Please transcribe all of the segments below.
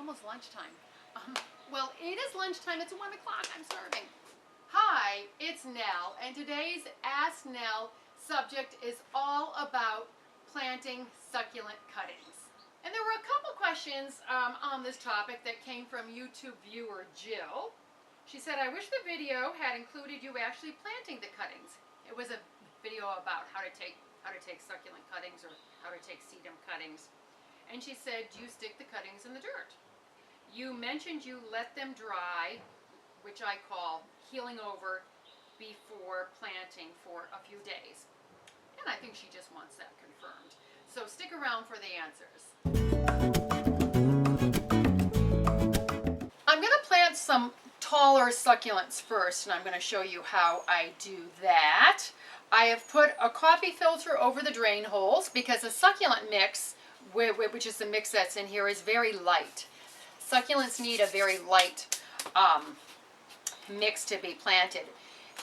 almost lunchtime. Well, it is lunchtime. It's 1 o'clock. I'm starving. Hi, it's Nell, and today's Ask Nell subject is all about planting succulent cuttings. And there were a couple questions on this topic that came from YouTube viewer Jill. She said, I wish the video had included you actually planting the cuttings. It was a video about how to take succulent cuttings or how to take sedum cuttings. And she said, do you stick the cuttings in the dirt? You mentioned you let them dry, which I call healing over, before planting for a few days. And I think she just wants that confirmed. So stick around for the answers. I'm going to plant some taller succulents first, and I'm going to show you how I do that. I have put a coffee filter over the drain holes because the succulent mix, which is the mix that's in here, is very light. Succulents need a very light mix to be planted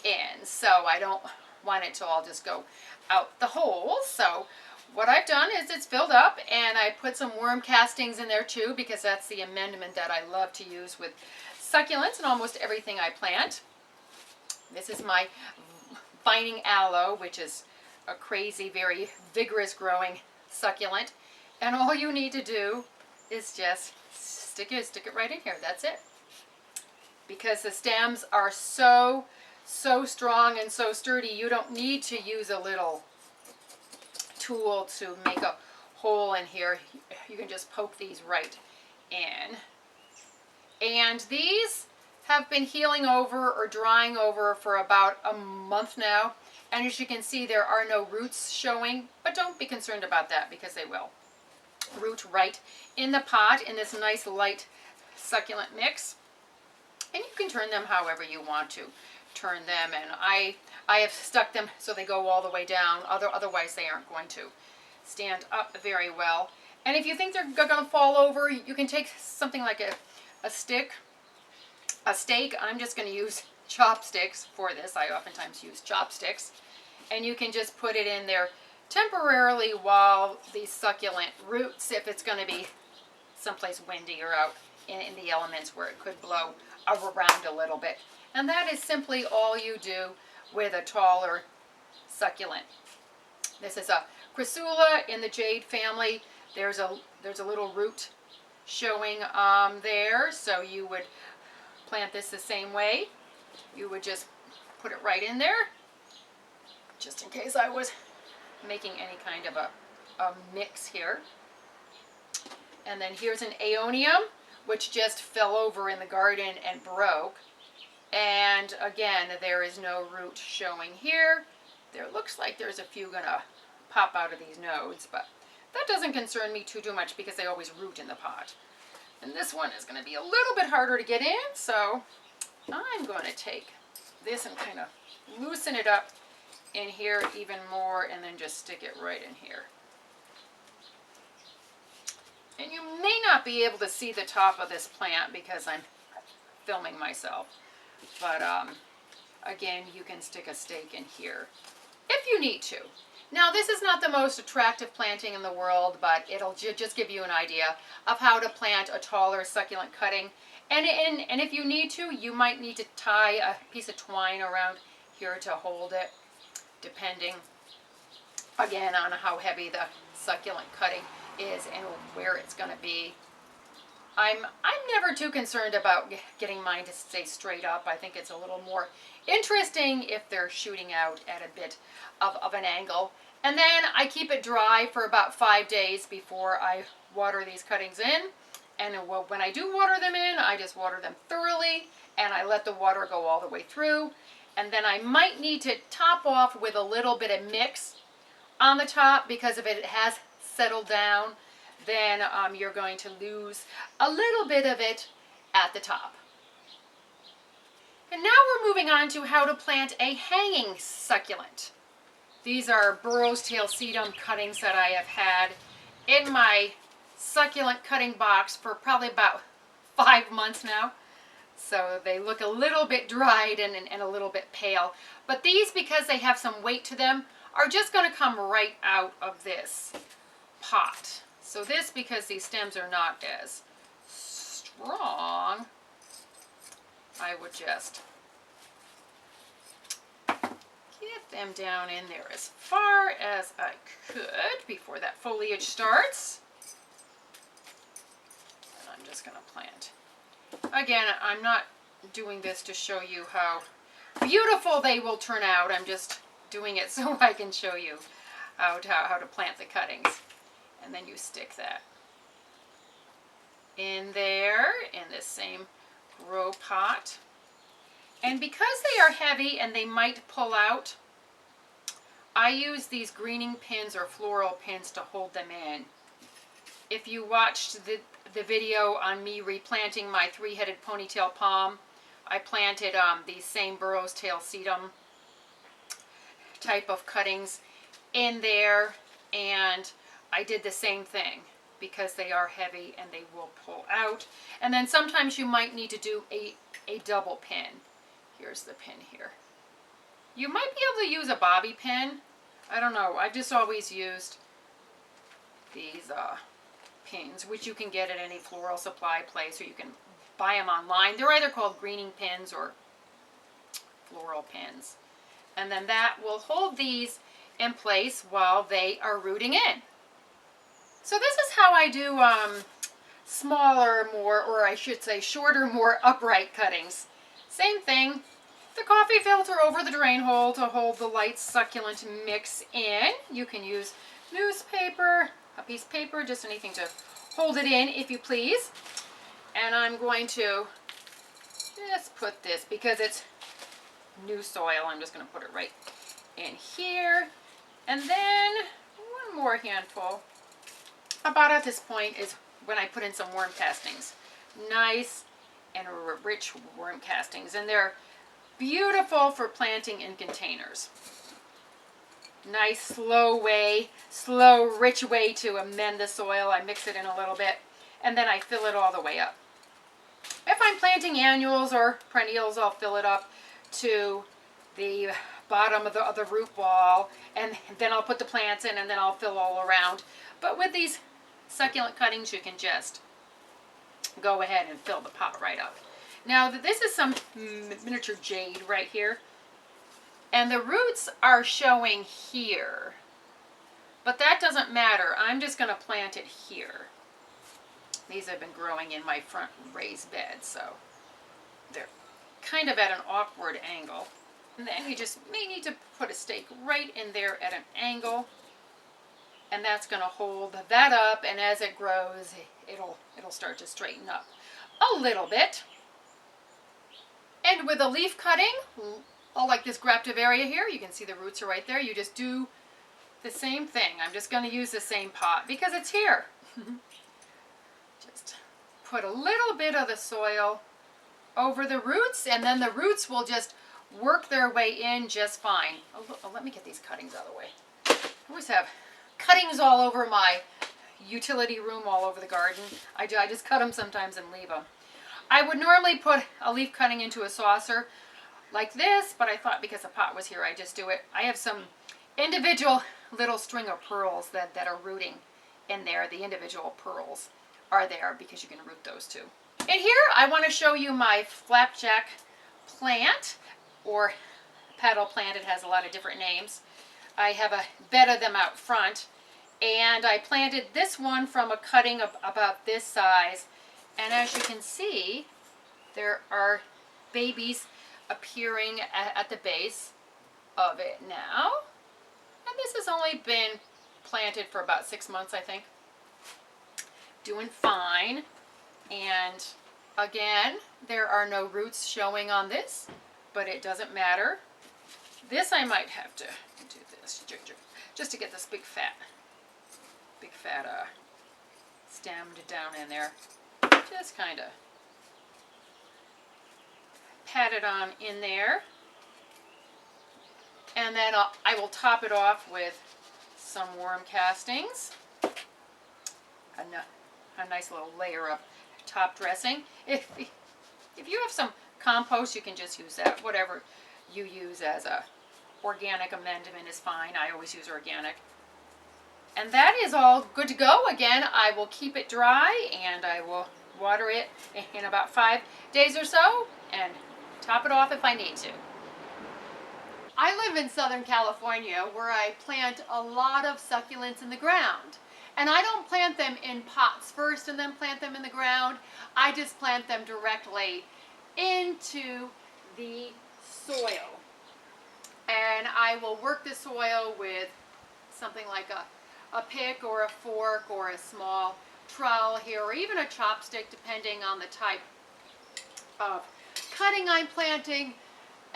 in, so I don't want it to all just go out the holes. So what I've done is it's filled up, and I put some worm castings in there too, because that's the amendment that I love to use with succulents and almost everything I plant. This is my vining aloe, which is a crazy, very vigorous growing succulent, and all you need to do is just stick it right in here. That's it. Because the stems are so strong and so sturdy, you don't need to use a little tool to make a hole in here. You can just poke these right in. And these have been healing over or drying over for about a month now. And as you can see, there are no roots showing, but don't be concerned about that because they will root right in the pot in this nice light succulent mix. And you can turn them however you want to turn them, and I have stuck them so they go all the way down, otherwise they aren't going to stand up very well. And if you think they're going to fall over, you can take something like a stake. I'm just going to use chopsticks for this. I oftentimes use chopsticks, and you can just put it in there temporarily while the succulent roots, if it's going to be someplace windy or out in the elements where it could blow around a little bit. And that is simply all you do with a taller succulent. This is a crassula in the jade family. There's a little root showing there, so you would plant this the same way. You would just put it right in there, just in case I was making any kind of a mix here. And then here's an aeonium, which just fell over in the garden and broke. And again, there is no root showing here. There looks like there's a few gonna pop out of these nodes, but that doesn't concern me too much because they always root in the pot. And this one is gonna be a little bit harder to get in, so I'm gonna take this and kind of loosen it up in here even more, and then just stick it right in here. And you may not be able to see the top of this plant because I'm filming myself. But again, you can stick a stake in here if you need to. Now, this is not the most attractive planting in the world, but it'll just give you an idea of how to plant a taller succulent cutting. And if you need to, you might need to tie a piece of twine around here to hold it, depending, again, on how heavy the succulent cutting is and where it's going to be. I'm never too concerned about getting mine to stay straight up. I think it's a little more interesting if they're shooting out at a bit of an angle. And then I keep it dry for about 5 days before I water these cuttings in. And when I do water them in, I just water them thoroughly, and I let the water go all the way through. And then I might need to top off with a little bit of mix on the top, because if it has settled down, then you're going to lose a little bit of it at the top. And now we're moving on to how to plant a hanging succulent. These are burro's tail sedum cuttings that I have had in my succulent cutting box for probably about 5 months now. So they look a little bit dried and a little bit pale. But these, because they have some weight to them, are just going to come right out of this pot. So this, because these stems are not as wrong, I would just get them down in there as far as I could before that foliage starts. And I'm just going to plant. Again, I'm not doing this to show you how beautiful they will turn out. I'm just doing it so I can show you how to plant the cuttings. And then you stick that in there in this same grow pot. And because they are heavy and they might pull out, I use these greening pins or floral pins to hold them in. If you watched the video on me replanting my three-headed ponytail palm, I planted these same Burrow's tail sedum type of cuttings in there, and I did the same thing because they are heavy and they will pull out. And then sometimes you might need to do a double pin. Here's the pin here. You might be able to use a bobby pin. I don't know. I've just always used these pins, which you can get at any floral supply place, or you can buy them online. They're either called greening pins or floral pins. And then that will hold these in place while they are rooting in. So this is how I do smaller, more, or I should say shorter, more upright cuttings. Same thing, the coffee filter over the drain hole to hold the light succulent mix in. You can use newspaper, a piece of paper, just anything to hold it in if you please. And I'm going to just put this, because it's new soil, I'm just going to put it right in here. And then one more handful. About at this point is when I put in some worm castings. Nice and rich worm castings. And they're beautiful for planting in containers. Nice slow, rich way to amend the soil. I mix it in a little bit and then I fill it all the way up. If I'm planting annuals or perennials, I'll fill it up to the bottom of the root ball, and then I'll put the plants in, and then I'll fill all around. But with these succulent cuttings, you can just go ahead and fill the pot right up. Now, this is some miniature jade right here, and the roots are showing here, but that doesn't matter. I'm just going to plant it here. These have been growing in my front raised bed, so they're kind of at an awkward angle. And then you just may need to put a stake right in there at an angle, and that's going to hold that up, and as it grows, it'll start to straighten up a little bit. And with a leaf cutting, like this graptivaria here, you can see the roots are right there. You just do the same thing. I'm just going to use the same pot because it's here. Just put a little bit of the soil over the roots, and then the roots will just work their way in just fine. Oh, let me get these cuttings out of the way. I always have cuttings all over my utility room, all over the garden. I just cut them sometimes and leave them. I would normally put a leaf cutting into a saucer like this, but I thought because the pot was here, I just do it. I have some individual little string of pearls that are rooting in there. The individual pearls are there because you can root those too. And here I want to show you my flapjack plant, or petal plant. It has a lot of different names. I have a bed of them out front, and I planted this one from a cutting of about this size, and as you can see, there are babies appearing at the base of it now. And this has only been planted for about 6 months, I think. Doing fine. And again, there are no roots showing on this, but it doesn't matter. This I might have to do this just to get this big fat stemmed down in there. Just kind of pat it on in there, and then I will top it off with some worm castings. A nice little layer of top dressing. If you have some compost, you can just use that. Whatever you use as a organic amendment is fine. I always use organic. And that is all good to go. Again, I will keep it dry, and I will water it in about 5 days or so, and top it off if I need to. I live in Southern California where I plant a lot of succulents in the ground. And I don't plant them in pots first and then plant them in the ground. I just plant them directly into the soil. And I will work the soil with something like a pick or a fork or a small trowel here, or even a chopstick, depending on the type of cutting I'm planting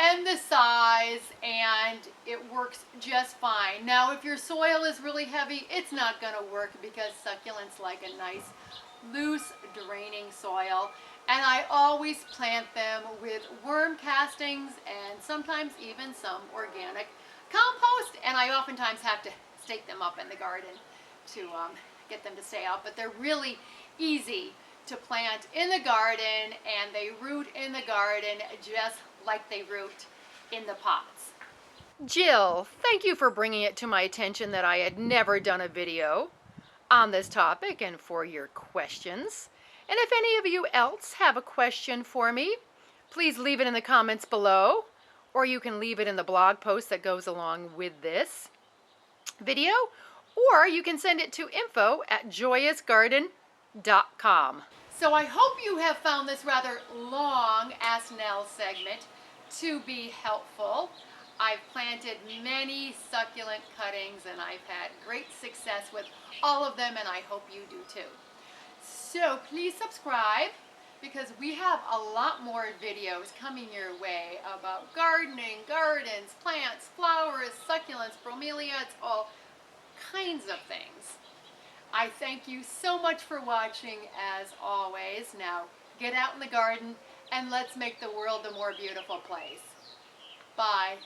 and the size, and it works just fine. Now, if your soil is really heavy, it's not going to work because succulents like a nice, loose, draining soil. And I always plant them with worm castings and sometimes even some organic compost. And I oftentimes have to stake them up in the garden to get them to stay out. But they're really easy to plant in the garden, and they root in the garden just like they root in the pots. Jill, thank you for bringing it to my attention that I had never done a video on this topic, and for your questions. And if any of you else have a question for me, please leave it in the comments below, or you can leave it in the blog post that goes along with this video, or you can send it to info@joyousgarden.com. So I hope you have found this rather long Ask Nell segment to be helpful. I've planted many succulent cuttings and I've had great success with all of them, and I hope you do too. So please subscribe, because we have a lot more videos coming your way about gardening, gardens, plants, flowers, succulents, bromeliads, all kinds of things. I thank you so much for watching, as always. Now, get out in the garden and let's make the world a more beautiful place. Bye.